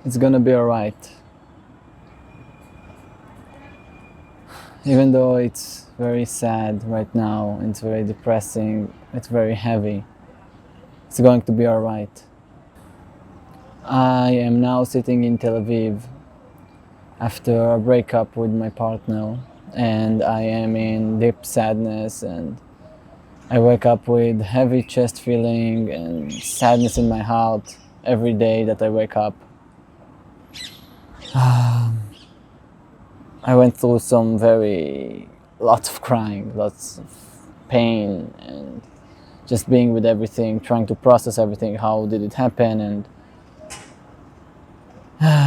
It's gonna be alright. Even though it's very sad right now, it's very depressing, it's very heavy, it's going to be alright. I am now sitting in Tel Aviv after a breakup with my partner, and I am in deep sadness, and I wake up with heavy chest feeling and sadness in my heart every day that I wake up. I went through lots of crying, lots of pain, and just being with everything, trying to process everything. How did it happen? And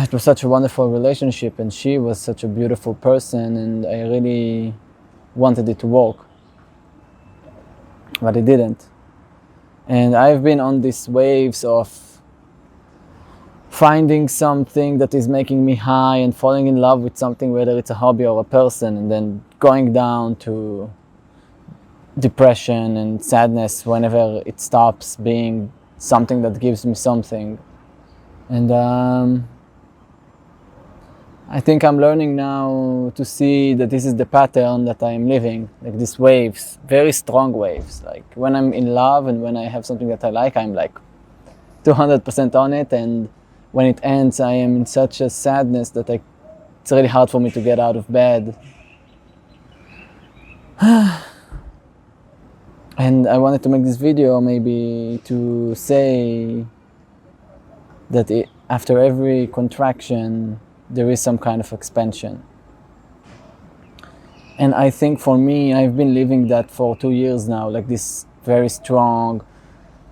it was such a wonderful relationship, and she was such a beautiful person, and I really wanted it to work, but it didn't. And I've been on these waves of finding something that is making me high and falling in love with something, whether it's a hobby or a person, and then going down to depression and sadness whenever it stops being something that gives me something. And I think I'm learning now to see that this is the pattern that I'm living, like these waves, very strong waves. Like when I'm in love and when I have something that I like, I'm like 200% on it, and when it ends, I am in such a sadness that it's really hard for me to get out of bed. And I wanted to make this video maybe to say that after every contraction, there is some kind of expansion. And I think for me, I've been living that for 2 years now, like this very strong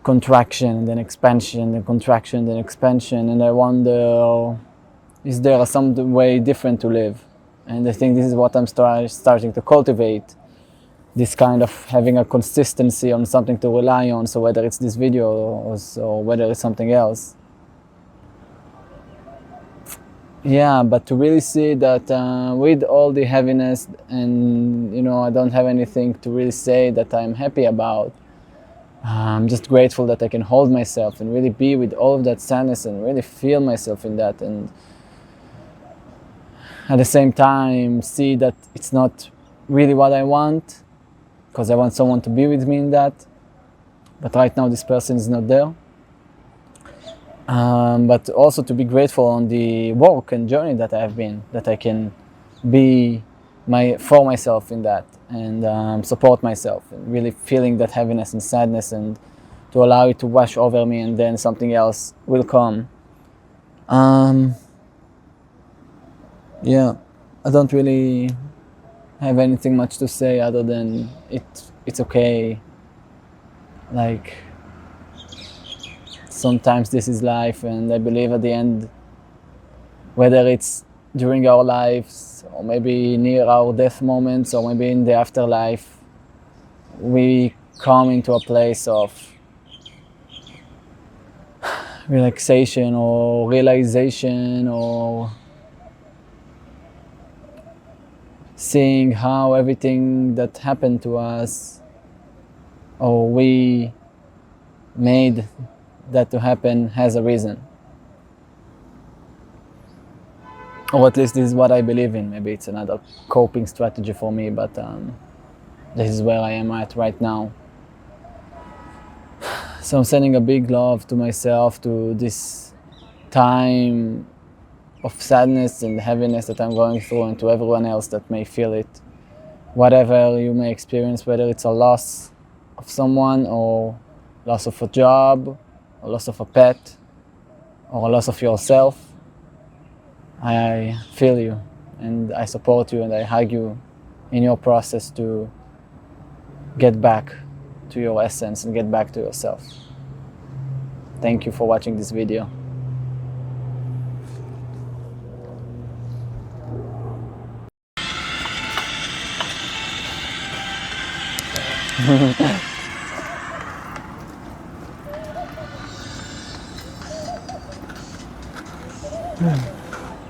contraction and then expansion, then contraction, then expansion. And I wonder, is there some way different to live? And I think this is what I'm starting to cultivate, this kind of having a consistency on something to rely on. So whether it's this video or whether it's something else. Yeah, but to really see that with all the heaviness and, I don't have anything to really say that I'm happy about. I'm just grateful that I can hold myself and really be with all of that sadness and really feel myself in that, and at the same time see that it's not really what I want, because I want someone to be with me in that, but right now this person is not there. But also to be grateful on the work and journey that I have been, that I can be for myself in that, and support myself, and really feeling that heaviness and sadness, and to allow it to wash over me, and then something else will come. Yeah, I don't really have anything much to say other than it's okay. Like, sometimes this is life, and I believe at the end, whether it's during our lives or maybe near our death moments or maybe in the afterlife, we come into a place of relaxation or realization, or seeing how everything that happened to us, or we made that to happen, has a reason. Or at least this is what I believe in. Maybe it's another coping strategy for me, but this is where I am at right now. So I'm sending a big love to myself, to this time of sadness and heaviness that I'm going through, and to everyone else that may feel it. Whatever you may experience, whether it's a loss of someone, or loss of a job, or loss of a pet, or a loss of yourself, I feel you, and I support you, and I hug you in your process to get back to your essence and get back to yourself. Thank you for watching this video.